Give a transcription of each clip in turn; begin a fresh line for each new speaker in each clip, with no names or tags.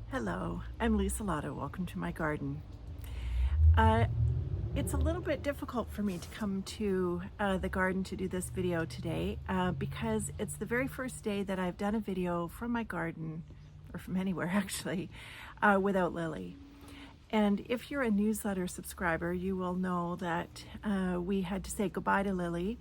Hello, I'm Lise-Lotte. Welcome to my garden. Uh, it's a little bit difficult for me to come to the garden to do this video today because it's the very first day that I've done a video from my garden, or from anywhere actually, without Lily. And if you're a newsletter subscriber, you will know that we had to say goodbye to Lily.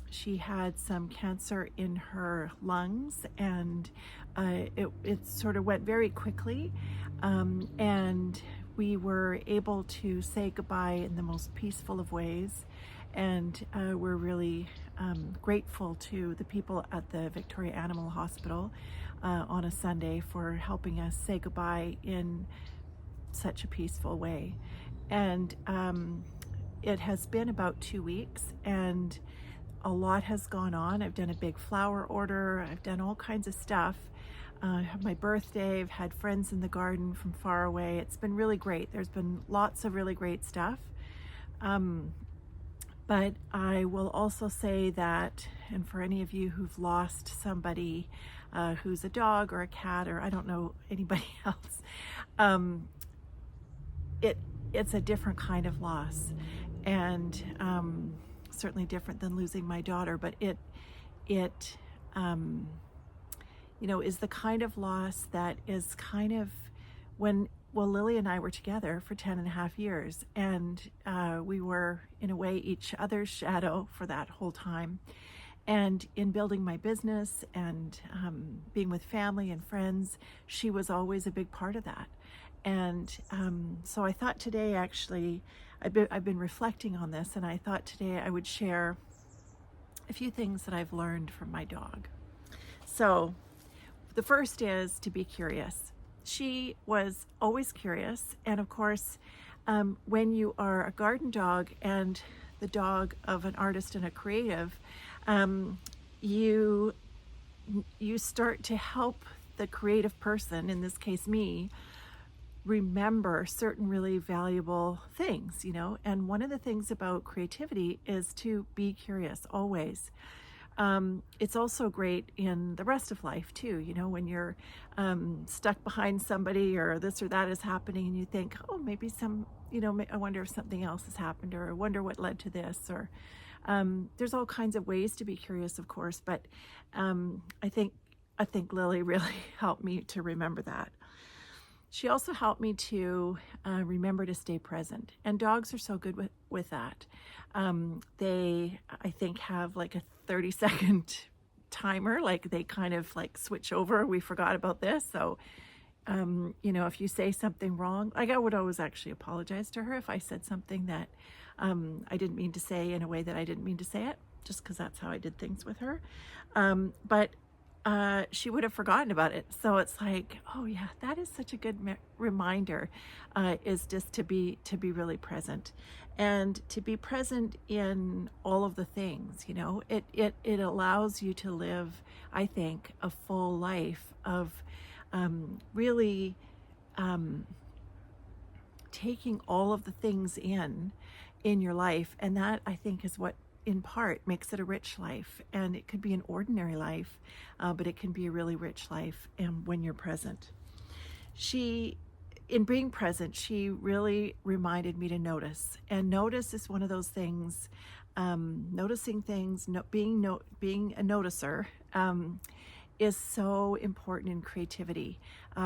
She had some cancer in her lungs, and it sort of went very quickly. And we were able to say goodbye in the most peaceful of ways. And we're really grateful to the people at the Victoria Animal Hospital on a Sunday for helping us say goodbye in such a peaceful way. And it has been about 2 weeks, and a lot has gone on. I've done a big flower order. I've done all kinds of stuff. I have my birthday. I've had friends in the garden from far away. It's been really great. There's been lots of really great stuff. But I will also say that, and for any of you who've lost somebody who's a dog or a cat, or I don't know anybody else, it's a different kind of loss, and certainly different than losing my daughter, but it is the kind of loss that is kind of Lily and I were together for 10.5 years, and we were in a way each other's shadow for that whole time. And in building my business and being with family and friends, she was always a big part of that. And so I thought today, actually, I've been reflecting on this, and I thought today I would share a few things that I've learned from my dog. So the first is to be curious. She was always curious, and of course, when you are a garden dog and the dog of an artist and a creative, you start to help the creative person, in this case me, remember certain really valuable things, and one of the things about creativity is to be curious always. It's also great in the rest of life too, when you're stuck behind somebody or this or that is happening, and you think, oh, maybe I wonder if something else has happened, or I wonder what led to this, or there's all kinds of ways to be curious, of course, but I think Lily really helped me to remember that. She also helped me to remember to stay present, and dogs are so good with that. They, I think, have like a 30-second timer, like they kind of like switch over. We forgot about this, so if you say something wrong, like I would always actually apologize to her if I said something that I didn't mean to say in a way that I didn't mean to say it, just because that's how I did things with her. But she would have forgotten about it. So it's like, oh yeah, that is such a good reminder, is just to be really present, and to be present in all of the things. It allows you to live, I think, a full life of really taking all of the things in your life, and that, I think, is what in part makes it a rich life. And it could be an ordinary life, but it can be a really rich life when you're present. In being present, she really reminded me to notice, and notice is one of those things. Noticing things, being a noticer, is so important in creativity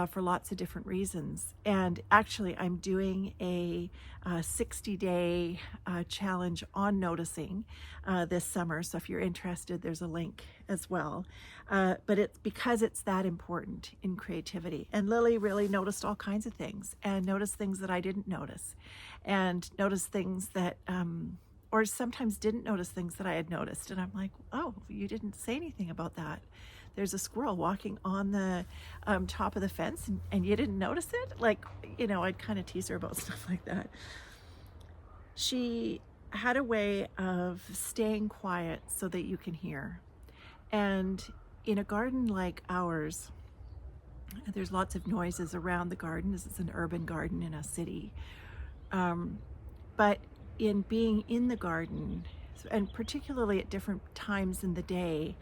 for lots of different reasons. And actually, I'm doing a 60-day challenge on noticing this summer. So if you're interested, there's a link as well. But it's because it's that important in creativity. And Lily really noticed all kinds of things, and noticed things that I didn't notice, and noticed things that or sometimes didn't notice things that I had noticed. And I'm like, oh, you didn't say anything about that. There's a squirrel walking on the top of the fence, and you didn't notice it? Like, I'd kind of tease her about stuff like that. She had a way of staying quiet so that you can hear. And in a garden like ours, there's lots of noises around the garden. This is an urban garden in a city. But in being in the garden, and particularly at different times in the day,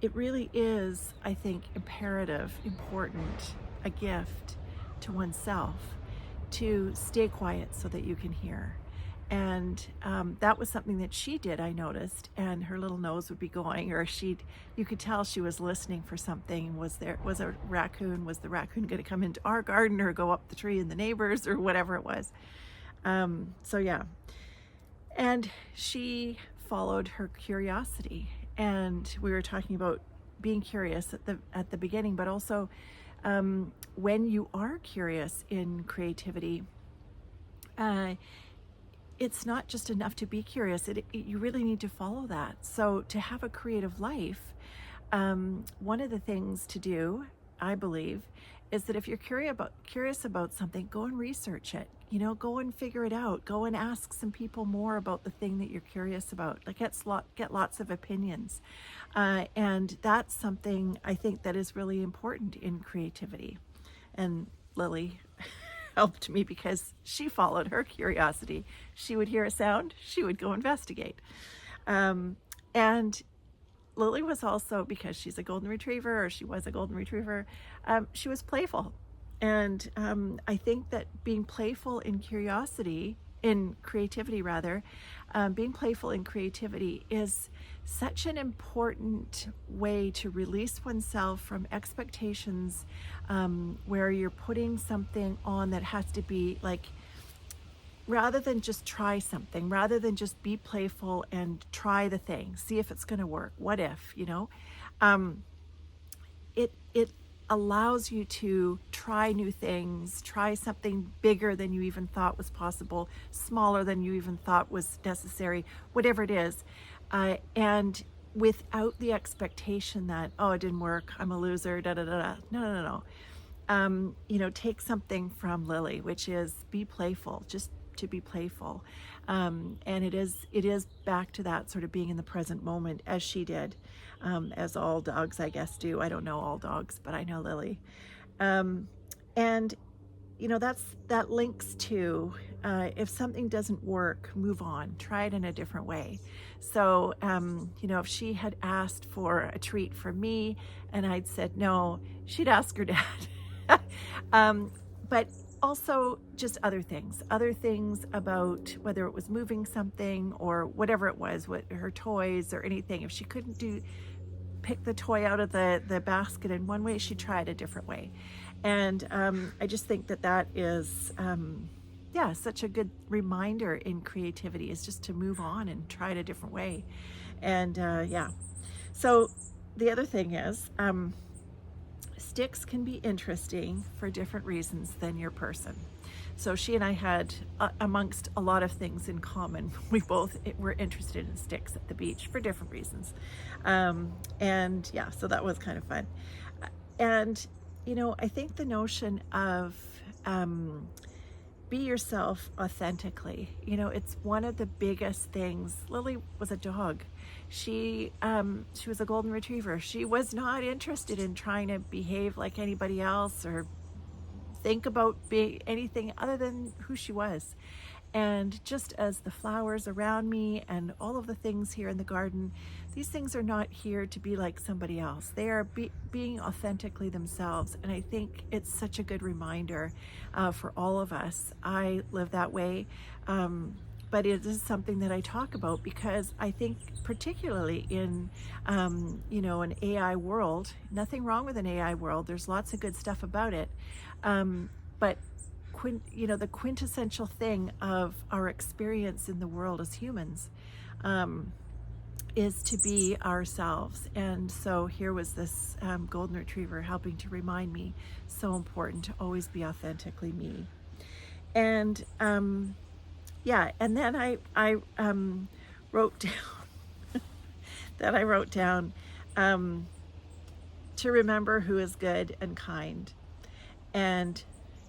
it really is, I think, imperative, important, a gift to oneself to stay quiet so that you can hear. And that was something that she did, I noticed, and her little nose would be going, or you could tell she was listening for something. Was the raccoon going to come into our garden or go up the tree in the neighbors or whatever it was? So yeah. And she followed her curiosity. And we were talking about being curious at the beginning, but also when you are curious in creativity, it's not just enough to be curious. You really need to follow that. So to have a creative life, one of the things to do, I believe, is that if you're curious about something, go and research it. Go and figure it out. Go and ask some people more about the thing that you're curious about. Like get lots of opinions. And that's something I think that is really important in creativity. And Lily helped me because she followed her curiosity. She would hear a sound, she would go investigate. And Lily was also, because she's a golden retriever, or she was a golden retriever, she was playful. And I think that being playful in creativity rather, being playful in creativity is such an important way to release oneself from expectations, where you're putting something on that has to be like, rather than just try something, rather than just be playful and try the thing, see if it's going to work. What if, it allows you to try new things, try something bigger than you even thought was possible, smaller than you even thought was necessary, whatever it is. And without the expectation that, oh, it didn't work, I'm a loser, da da da da. No. Take something from Lily, which is be playful, just to be playful. And it is back to that sort of being in the present moment, as she did, as all dogs, I guess, do. I don't know all dogs, but I know Lily. And that links to, if something doesn't work, move on, try it in a different way. So, if she had asked for a treat from me and I'd said no, she'd ask her dad. But also just other things about whether it was moving something or whatever it was, what her toys or anything. If she couldn't pick the toy out of the basket in one way, she'd try it a different way. And I just think that is such a good reminder in creativity, is just to move on and try it a different way. And so the other thing is, sticks can be interesting for different reasons than your person. So she and I had, amongst a lot of things in common, we both were interested in sticks at the beach for different reasons. So that was kind of fun. And, I think the notion of be yourself authentically, it's one of the biggest things. Lily was a dog. She was a golden retriever. She was not interested in trying to behave like anybody else or think about being anything other than who she was. And just as the flowers around me and all of the things here in the garden, these things are not here to be like somebody else. They are being authentically themselves. And I think it's such a good reminder for all of us. I live that way. But it is something that I talk about because I think particularly in, an AI world, nothing wrong with an AI world. There's lots of good stuff about it. But the quintessential thing of our experience in the world as humans is to be ourselves. And so here was this golden retriever helping to remind me, so important to always be authentically me. And and then I wrote down to remember who is good and kind, and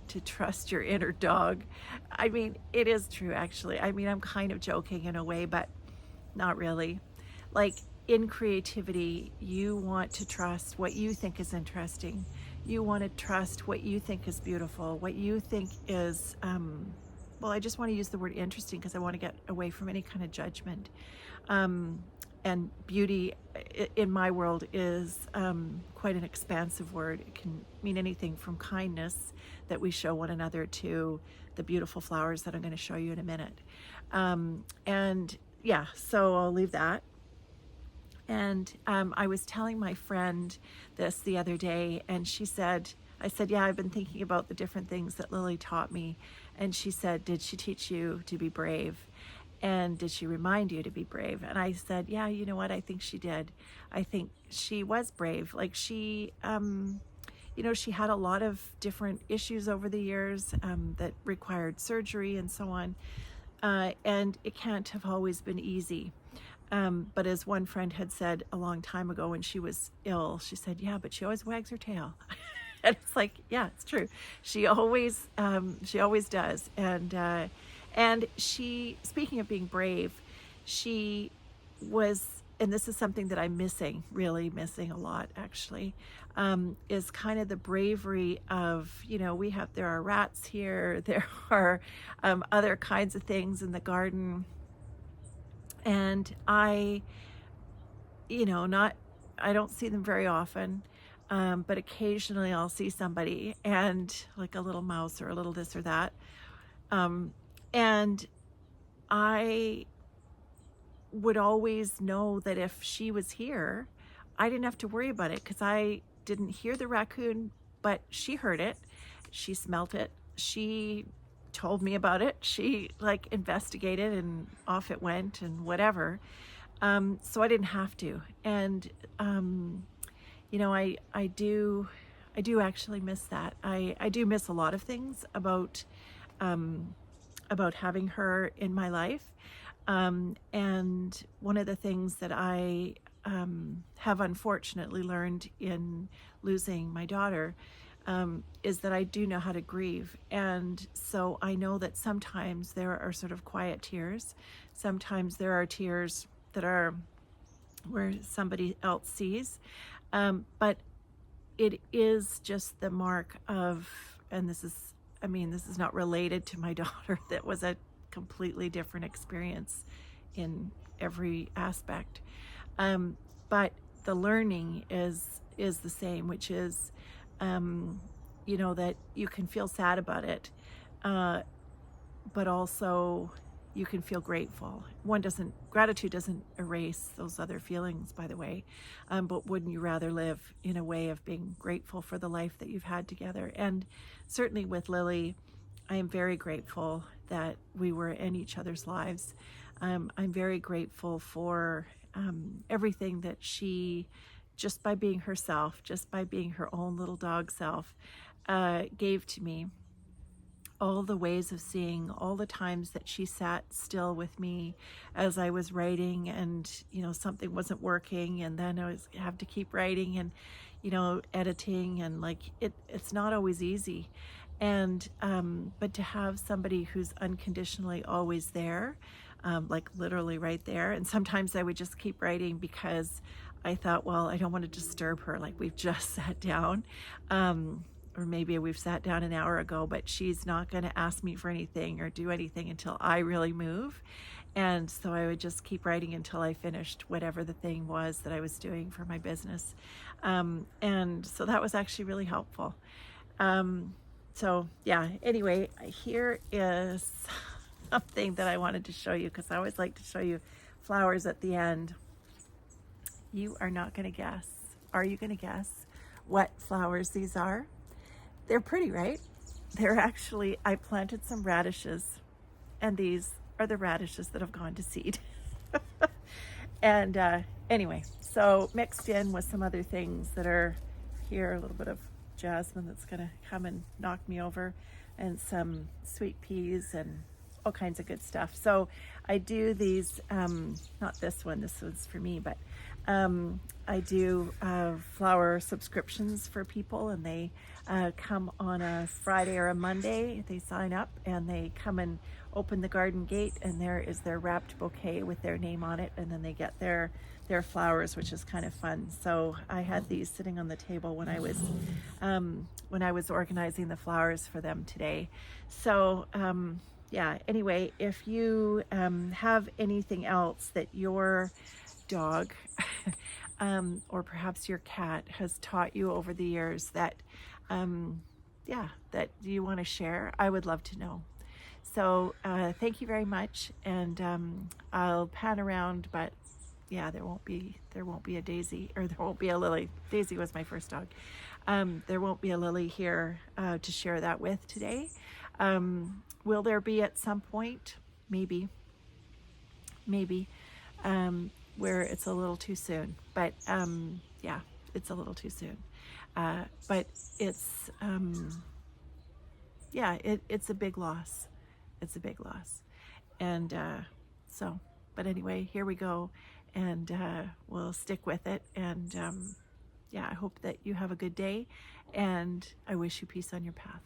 to trust your inner dog. I mean, it is true, actually. I mean, I'm kind of joking in a way, but not really. Like, in creativity, you want to trust what you think is interesting. You want to trust what you think is beautiful, what you think is, I just want to use the word interesting because I want to get away from any kind of judgment. And beauty in my world is quite an expansive word. It can mean anything from kindness that we show one another to the beautiful flowers that I'm going to show you in a minute. And yeah, so I'll leave that. And I was telling my friend this the other day, and she said, I said, yeah, I've been thinking about the different things that Lily taught me. And she said, did she teach you to be brave? And did she remind you to be brave? And I said, yeah, you know what? I think she did. I think she was brave. Like she, she had a lot of different issues over the years that required surgery and so on. And it can't have always been easy. But as one friend had said a long time ago when she was ill, she said, yeah, but she always wags her tail. And it's like, yeah, it's true. She always does. And she, speaking of being brave, she was, and this is something that I'm missing, really missing a lot actually, is kind of the bravery of, there are rats here, there are other kinds of things in the garden. And I don't see them very often, but occasionally I'll see somebody and like a little mouse or a little this or that. And I would always know that if she was here, I didn't have to worry about it because I didn't hear the raccoon, but she heard it, she smelt it, she told me about it, she like investigated and off it went and whatever. So I didn't have to. And I do actually miss that. I do miss a lot of things about having her in my life. And one of the things that I have unfortunately learned in losing my daughter is that I do know how to grieve. And so I know that sometimes there are sort of quiet tears. Sometimes there are tears that are where somebody else sees. But it is just the mark of, and this is not related to my daughter, that was a completely different experience in every aspect. But the learning is the same, which is, that you can feel sad about it, but also you can feel grateful. Gratitude doesn't erase those other feelings, by the way, but wouldn't you rather live in a way of being grateful for the life that you've had together? And certainly with Lily, I am very grateful that we were in each other's lives. I'm very grateful for everything that she, just by being herself, just by being her own little dog self, gave to me. All the ways of seeing, all the times that she sat still with me as I was writing and, something wasn't working, and then I have to keep writing and, editing, and like, it's not always easy. And, but to have somebody who's unconditionally always there, like literally right there. And sometimes I would just keep writing because I thought, well, I don't want to disturb her. Like, we've just sat down. Or maybe we've sat down an hour ago, but she's not going to ask me for anything or do anything until I really move. And so I would just keep writing until I finished whatever the thing was that I was doing for my business. And so that was actually really helpful. So yeah, anyway, here is something that I wanted to show you, because I always like to show you flowers at the end. You are not going to guess. Are you going to guess what flowers these are? They're pretty, right? They're actually, I planted some radishes, and these are the radishes that have gone to seed. And anyway, so mixed in with some other things that are here, a little bit of jasmine that's gonna come and knock me over, and some sweet peas and all kinds of good stuff. So I do these, not this one's for me, but I do flower subscriptions for people, and they come on a Friday or a Monday. They sign up and they come and open the garden gate, and there is their wrapped bouquet with their name on it, and then they get their flowers, which is kind of fun. So I had these sitting on the table when I was organizing the flowers for them today. So yeah, anyway, if you have anything else that your dog or perhaps your cat has taught you over the years that, yeah, that you want to share, I would love to know. So thank you very much, and I'll pan around, but yeah, there won't be a Daisy, or there won't be a Lily. Daisy was my first dog. There won't be a Lily here to share that with today. Will there be at some point? Maybe, where it's a little too soon. But yeah, it's a little too soon. But it's yeah, it's a big loss. It's a big loss. And so, but anyway, here we go, and we'll stick with it. And yeah, I hope that you have a good day, and I wish you peace on your path.